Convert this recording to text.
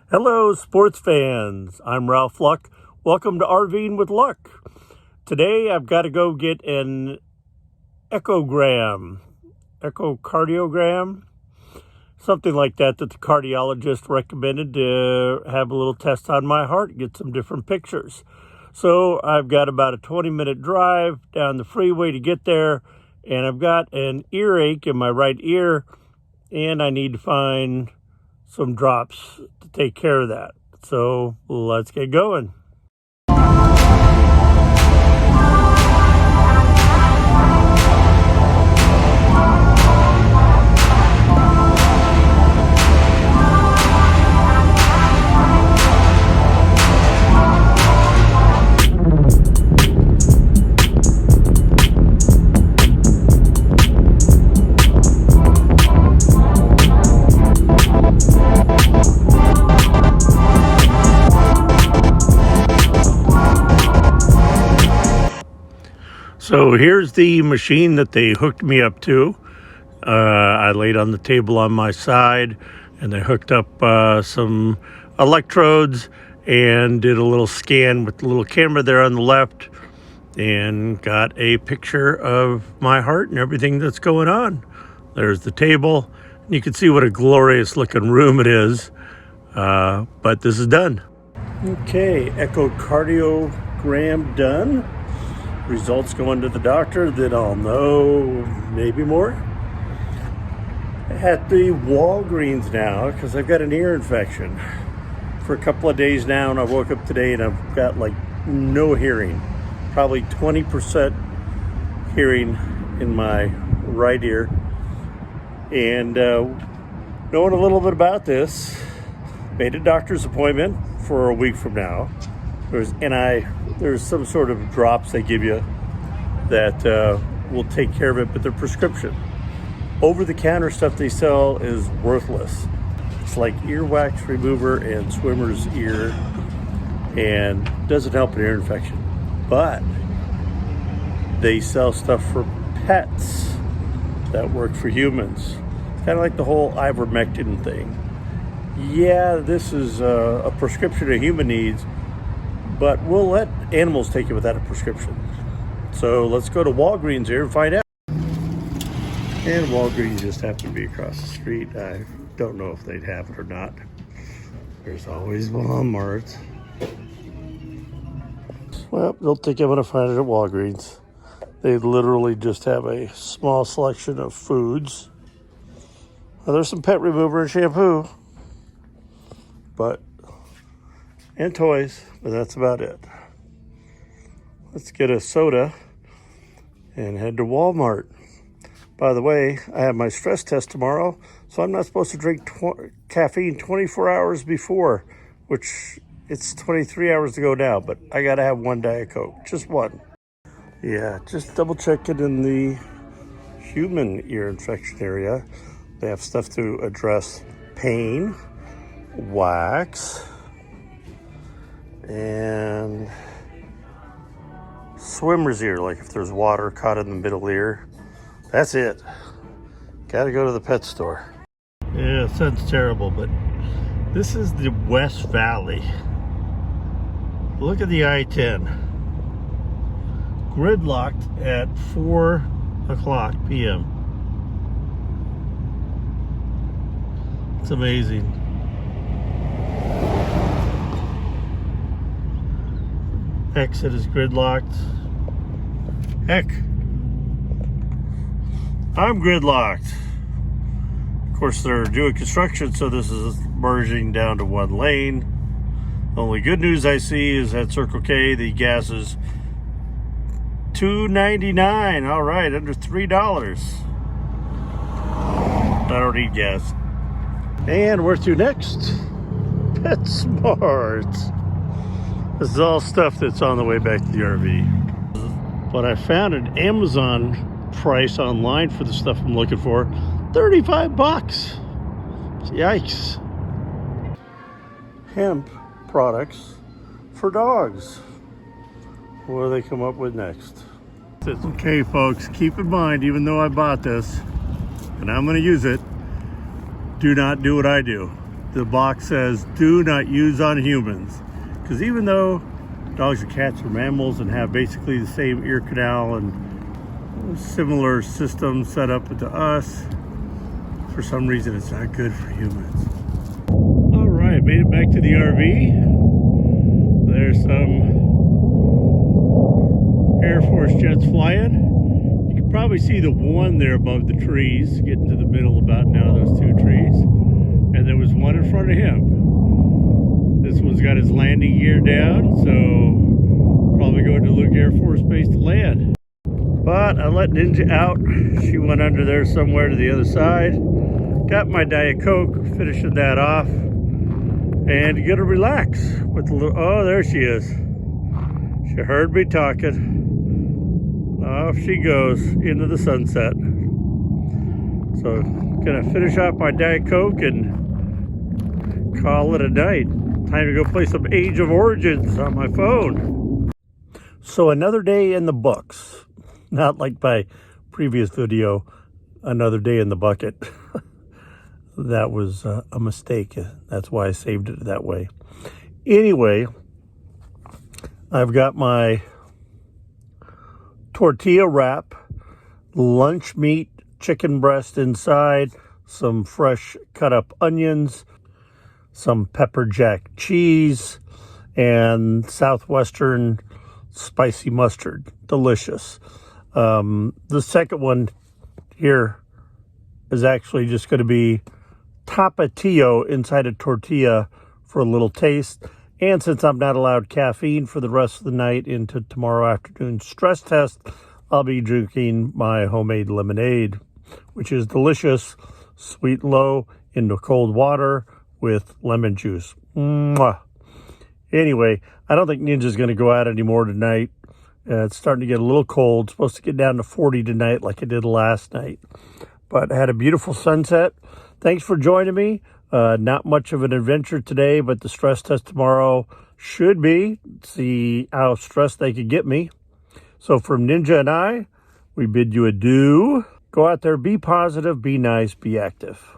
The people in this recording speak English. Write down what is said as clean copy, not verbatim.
Hello, sports fans. I'm Ralph Luck. Welcome to RV'ing with Luck. Today, I've got to go get an echocardiogram, something like that the cardiologist recommended to have a little test on my heart, get some different pictures. So I've got about a 20-minute drive down the freeway to get there, and I've got an earache in my right ear, and I need to find some drops to take care of that. So let's get going. So here's the machine that they hooked me up to. I laid on the table on my side, and they hooked up some electrodes and did a little scan with the little camera there on the left and got a picture of my heart and everything that's going on. There's the table. You can see what a glorious looking room it is, but this is done. Okay, echocardiogram done. Results going to the doctor, then I'll know maybe more. At the Walgreens now, because I've got an ear infection for a couple of days now, and I woke up today and I've got like no hearing, probably 20% hearing in my right ear. And knowing a little bit about this, made a doctor's appointment for a week from now. There's some sort of drops they give you that will take care of it, but they're prescription. Over-the-counter stuff they sell is worthless. It's like earwax remover and swimmer's ear, and doesn't help an ear infection. But they sell stuff for pets that work for humans. Kind of like the whole ivermectin thing. Yeah, this is a prescription a human needs, but we'll let animals take it without a prescription. So let's go to Walgreens here and find out. And Walgreens just happened to be across the street. I don't know if they'd have it or not. There's always Walmart. Well, don't think I'm gonna find it at Walgreens. They literally just have a small selection of foods. Well, there's some pet remover and shampoo, and toys, but that's about it. Let's get a soda and head to Walmart. By the way, I have my stress test tomorrow, so I'm not supposed to drink caffeine 24 hours before, which it's 23 hours to go now, but I gotta have one Diet Coke, just one. Yeah, just double check it in the human ear infection area. They have stuff to address pain, wax, and swimmer's ear, like if there's water caught in the middle ear. That's it. Gotta go to the pet store. Yeah, it sounds terrible, but this is the West Valley. Look at the I-10. Gridlocked at 4 o'clock p.m. It's amazing. Exit is gridlocked. Heck, I'm gridlocked. Of course, they're doing construction, so this is merging down to one lane. The only good news I see is at Circle K, the gas is $2.99. All right, under $3. I don't need gas. And where to next? PetSmart. This is all stuff that's on the way back to the RV. But I found an Amazon price online for the stuff I'm looking for. 35 bucks. Yikes. Hemp products for dogs. What do they come up with next? Okay, folks, keep in mind, even though I bought this, and I'm gonna use it, do not do what I do. the box says, do not use on humans. Because even though dogs and cats are mammals and have basically the same ear canal and similar systems set up to us, for some reason it's not good for humans. All right, made it back to the RV. There's some Air Force jets flying. You can probably see the one there above the trees, getting to the middle about now, those two trees. And there was one in front of him. This one's got his landing gear down, so probably going to Luke Air Force Base to land. But I let Ninja out. She went under there somewhere to the other side. Got my Diet Coke, finishing that off. And gonna relax with a little, oh, there she is. She heard me talking. Off she goes into the sunset. So gonna finish off my Diet Coke and call it a night. Time to go play some Age of Origins on my phone. So another day in the books. Not like my previous video, another day in the bucket. That was a mistake. That's why I saved it that way. Anyway, I've got my tortilla wrap, lunch meat, chicken breast inside, some fresh cut up onions, some pepper jack cheese, and Southwestern spicy mustard. Delicious. The second one here is actually just going to be tapatio inside a tortilla for a little taste. And since I'm not allowed caffeine for the rest of the night into tomorrow afternoon's stress test, I'll be drinking my homemade lemonade, which is delicious, sweet and low, into cold water with lemon juice. Mwah. Anyway, I don't think Ninja's going to go out anymore tonight. It's starting to get a little cold. It's supposed to get down to 40 tonight like it did last night. But I had a beautiful sunset. Thanks for joining me. Not much of an adventure today, but the stress test tomorrow should be. See how stressed they could get me. So from Ninja and I, we bid you adieu. Go out there, be positive, be nice, be active.